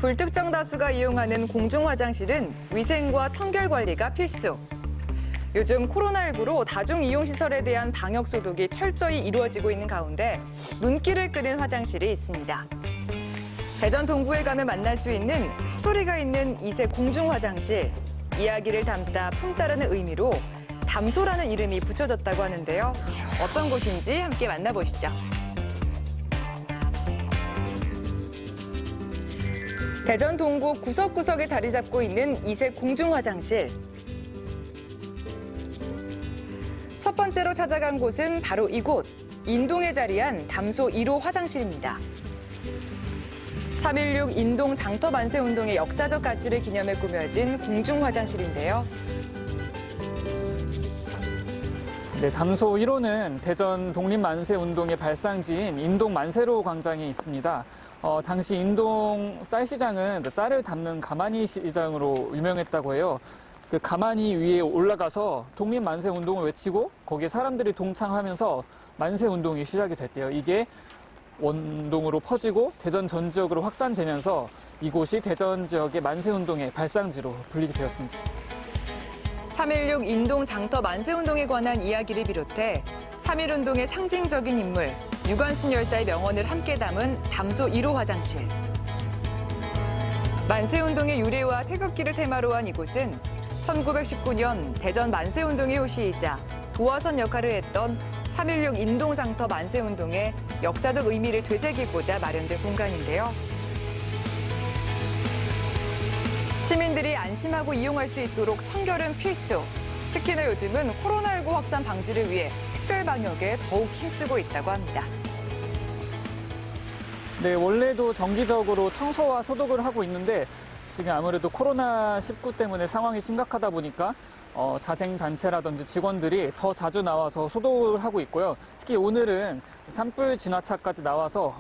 불특정 다수가 이용하는 공중 화장실은 위생과 청결 관리가 필수. 요즘 코로나19로 다중이용시설에 대한 방역 소독이 철저히 이루어지고 있는 가운데 눈길을 끄는 화장실이 있습니다. 대전 동구에 가면 만날 수 있는 스토리가 있는 이색 공중 화장실. 이야기를 담다 품따르는 의미로 담소라는 이름이 붙여졌다고 하는데요. 어떤 곳인지 함께 만나보시죠. 대전 동구 구석구석에 자리 잡고 있는 이색 공중 화장실. 첫 번째로 찾아간 곳은 바로 이곳, 인동에 자리한 담소 1호 화장실입니다. 3.16 인동 장터 만세 운동의 역사적 가치를 기념해 꾸며진 공중 화장실인데요. 네, 담소 1호는 대전 독립만세 운동의 발상지인 인동 만세로 광장에 있습니다. 당시 인동 쌀시장은 쌀을 담는 가마니 시장으로 유명했다고 해요. 그 가마니 위에 올라가서 독립만세 운동을 외치고 거기에 사람들이 동참하면서 만세 운동이 시작이 됐대요. 이게 원동으로 퍼지고 대전 전 지역으로 확산되면서 이곳이 대전 지역의 만세 운동의 발상지로 불리게 되었습니다. 3.16 인동 장터 만세 운동에 관한 이야기를 비롯해 3.1운동의 상징적인 인물 유관순 열사의 명언을 함께 담은 담소 1호 화장실. 만세 운동의 유래와 태극기를 테마로 한 이곳은 1919년 대전 만세 운동의 효시이자 도화선 역할을 했던 3.16 인동 장터 만세 운동의 역사적 의미를 되새기고자 마련된 공간인데요. 시민들이 안심하고 이용할 수 있도록 청결은 필수. 특히나 요즘은 코로나19 확산 방지를 위해 특별 방역에 더욱 힘쓰고 있다고 합니다. 네, 원래도 정기적으로 청소와 소독을 하고 있는데 지금 아무래도 코로나19 때문에 상황이 심각하다 보니까 자생단체라든지 직원들이 더 자주 나와서 소독을 하고 있고요. 특히 오늘은 산불 진화차까지 나와서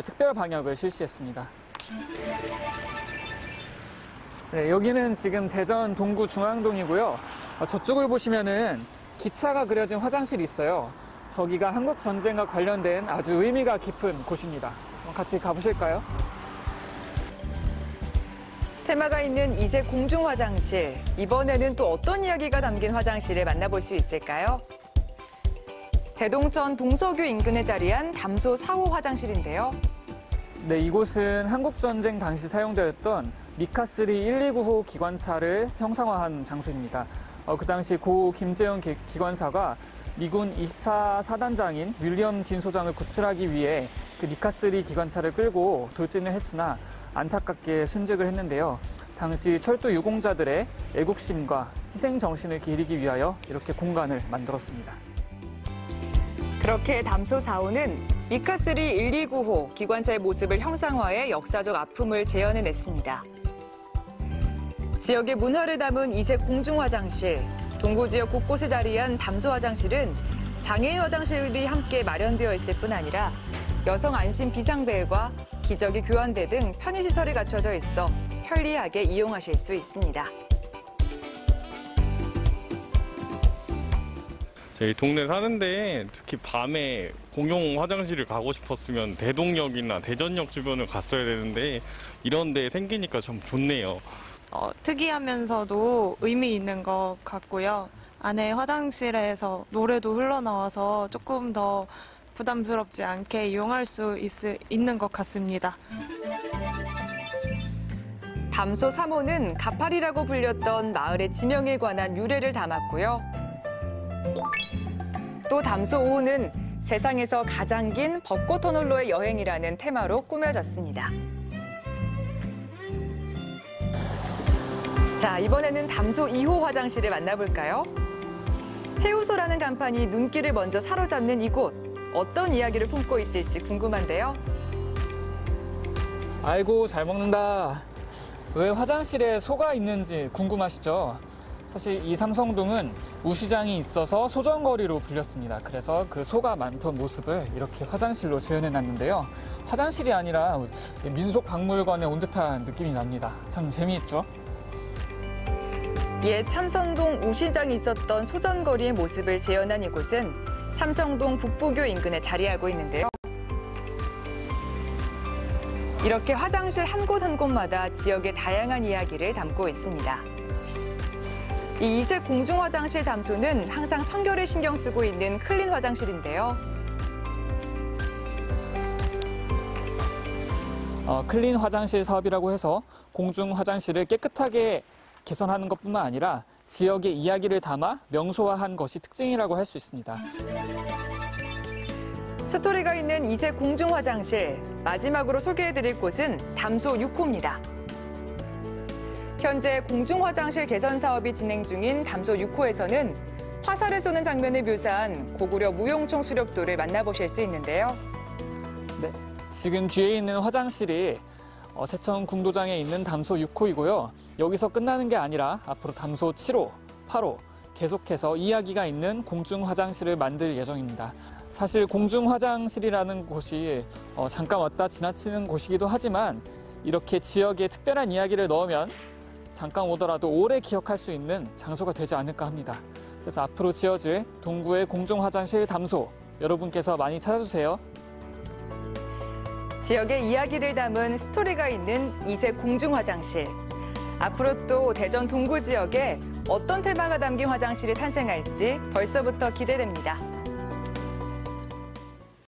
특별 방역을 실시했습니다. 네, 여기는 지금 대전 동구 중앙동이고요. 저쪽을 보시면은 기차가 그려진 화장실이 있어요. 저기가 한국전쟁과 관련된 아주 의미가 깊은 곳입니다. 같이 가보실까요? 테마가 있는 이색 공중 화장실. 이번에는 또 어떤 이야기가 담긴 화장실을 만나볼 수 있을까요? 대동천 동서교 인근에 자리한 담소 4호 화장실인데요. 네, 이곳은 한국전쟁 당시 사용되었던 미카3 129호 기관차를 형상화한 장소입니다. 그 당시 고 김재영 기관사가 미군 24사단장인 윌리엄 딘 소장을 구출하기 위해 그 미카3 기관차를 끌고 돌진을 했으나 안타깝게 순직을 했는데요. 당시 철도 유공자들의 애국심과 희생 정신을 기리기 위하여 이렇게 공간을 만들었습니다. 그렇게 담소 4호는 미카3 129호 기관차의 모습을 형상화해 역사적 아픔을 재현해냈습니다. 지역의 문화를 담은 이색 공중 화장실, 동구 지역 곳곳에 자리한 담소 화장실은 장애인 화장실이 함께 마련되어 있을 뿐 아니라 여성 안심 비상벨과 기저귀 교환대 등 편의시설이 갖춰져 있어 편리하게 이용하실 수 있습니다. 저희 동네 사는데 특히 밤에 공용 화장실을 가고 싶었으면 대동역이나 대전역 주변을 갔어야 되는데 이런 데 생기니까 참 좋네요. 특이하면서도 의미 있는 것 같고요. 안에 화장실에서 노래도 흘러나와서 조금 더 부담스럽지 않게 이용할 수 있는 것 같습니다. 담소 3호는 가파리라고 불렸던 마을의 지명에 관한 유래를 담았고요. 또 담소 5호는 세상에서 가장 긴 벚꽃 터널로의 여행이라는 테마로 꾸며졌습니다. 자, 이번에는 담소 2호 화장실을 만나볼까요? 해우소라는 간판이 눈길을 먼저 사로잡는 이곳. 어떤 이야기를 품고 있을지 궁금한데요. 아이고, 잘 먹는다. 왜 화장실에 소가 있는지 궁금하시죠? 사실 이 삼성동은 우시장이 있어서 소정거리로 불렸습니다. 그래서 그 소가 많던 모습을 이렇게 화장실로 재현해놨는데요. 화장실이 아니라 민속박물관에 온 듯한 느낌이 납니다. 참 재미있죠? 옛 삼성동 우시장이 있었던 소정거리의 모습을 재현한 이곳은 삼성동 북부교 인근에 자리하고 있는데요. 이렇게 화장실 한 곳 한 곳마다 지역의 다양한 이야기를 담고 있습니다. 이 이색 공중 화장실 담소는 항상 청결에 신경 쓰고 있는 클린 화장실인데요. 클린 화장실 사업이라고 해서 공중 화장실을 깨끗하게 개선하는 것뿐만 아니라 지역의 이야기를 담아 명소화한 것이 특징이라고 할 수 있습니다. 스토리가 있는 이색 공중 화장실, 마지막으로 소개해드릴 곳은 담소 6호입니다. 현재 공중 화장실 개선 사업이 진행 중인 담소 6호에서는 화살을 쏘는 장면을 묘사한 고구려 무용총 수렵도를 만나보실 수 있는데요. 네, 지금 뒤에 있는 화장실이 세천 궁도장에 있는 담소 6호이고요. 여기서 끝나는 게 아니라 앞으로 담소 7호, 8호 계속해서 이야기가 있는 공중 화장실을 만들 예정입니다. 사실 공중 화장실이라는 곳이 잠깐 왔다 지나치는 곳이기도 하지만 이렇게 지역에 특별한 이야기를 넣으면 잠깐 오더라도 오래 기억할 수 있는 장소가 되지 않을까 합니다. 그래서 앞으로 지어질 동구의 공중 화장실 담소 여러분께서 많이 찾아주세요. 지역의 이야기를 담은 스토리가 있는 이색 공중 화장실. 앞으로 또 대전 동구 지역에 어떤 테마가 담긴 화장실이 탄생할지 벌써부터 기대됩니다.